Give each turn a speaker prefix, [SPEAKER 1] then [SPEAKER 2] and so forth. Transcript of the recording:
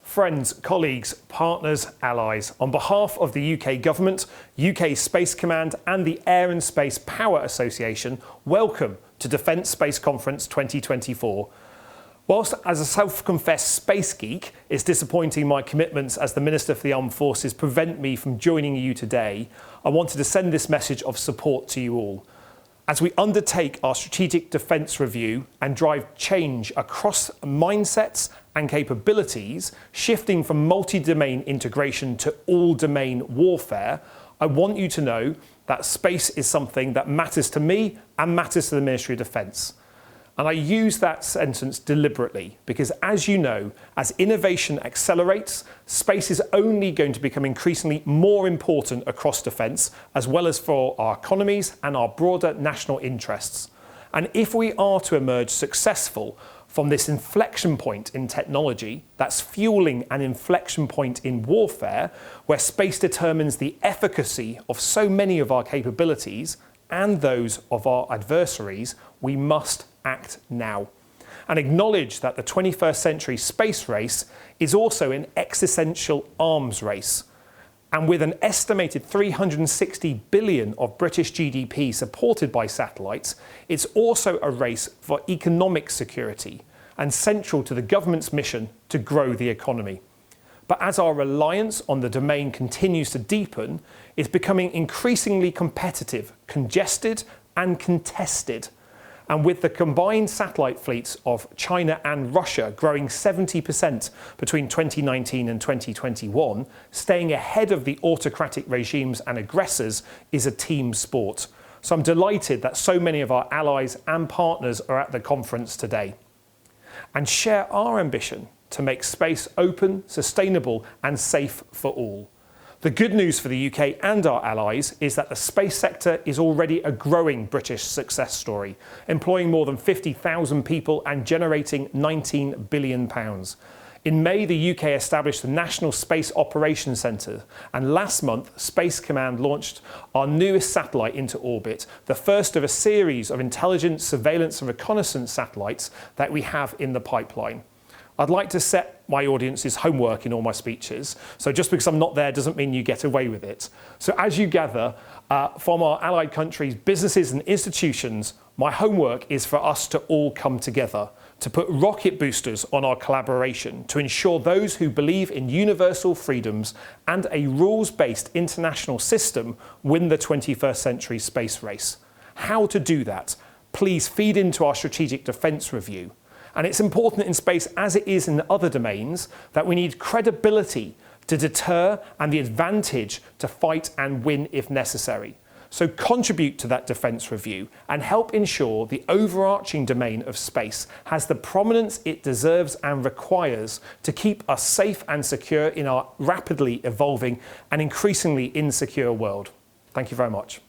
[SPEAKER 1] Friends, colleagues, partners, allies, on behalf of the UK Government, UK Space Command and the Air and Space Power Association, welcome to Defence Space Conference 2024. Whilst as a self-confessed space geek, it's disappointing my commitments as the Minister for the Armed Forces prevent me from joining you today, I wanted to send this message of support to you all. As we undertake our strategic defence review and drive change across mindsets and capabilities, shifting from multi-domain integration to all-domain warfare, I want you to know that space is something that matters to me and matters to the Ministry of Defence. And I use that sentence deliberately because, as you know, as innovation accelerates, space is only going to become increasingly more important across defence, as well as for our economies and our broader national interests. And if we are to emerge successful from this inflection point in technology that's fueling an inflection point in warfare, where space determines the efficacy of so many of our capabilities and those of our adversaries, we must act now and acknowledge that the 21st century space race is also an existential arms race. And with an estimated 360 billion of British GDP supported by satellites, it's also a race for economic security and central to the government's mission to grow the economy. But as our reliance on the domain continues to deepen, it's becoming increasingly competitive, congested and contested. And with the combined satellite fleets of China and Russia growing 70% between 2019 and 2021, staying ahead of the autocratic regimes and aggressors is a team sport. So I'm delighted that so many of our allies and partners are at the conference today and share our ambition to make space open, sustainable and safe for all. The good news for the UK and our allies is that the space sector is already a growing British success story, employing more than 50,000 people and generating £19 billion. In May, the UK established the National Space Operations Centre, and last month, Space Command launched our newest satellite into orbit, the first of a series of intelligence, surveillance and reconnaissance satellites that we have in the pipeline. I'd like to set my audience's homework in all my speeches, so just because I'm not there doesn't mean you get away with it. So as you gather from our allied countries, businesses and institutions, my homework is for us to all come together, to put rocket boosters on our collaboration, to ensure those who believe in universal freedoms and a rules-based international system win the 21st century space race. How to do that? Please feed into our strategic defence review. And it's important in space, as it is in other domains, that we need credibility to deter and the advantage to fight and win if necessary. So contribute to that defence review and help ensure the overarching domain of space has the prominence it deserves and requires to keep us safe and secure in our rapidly evolving and increasingly insecure world. Thank you very much.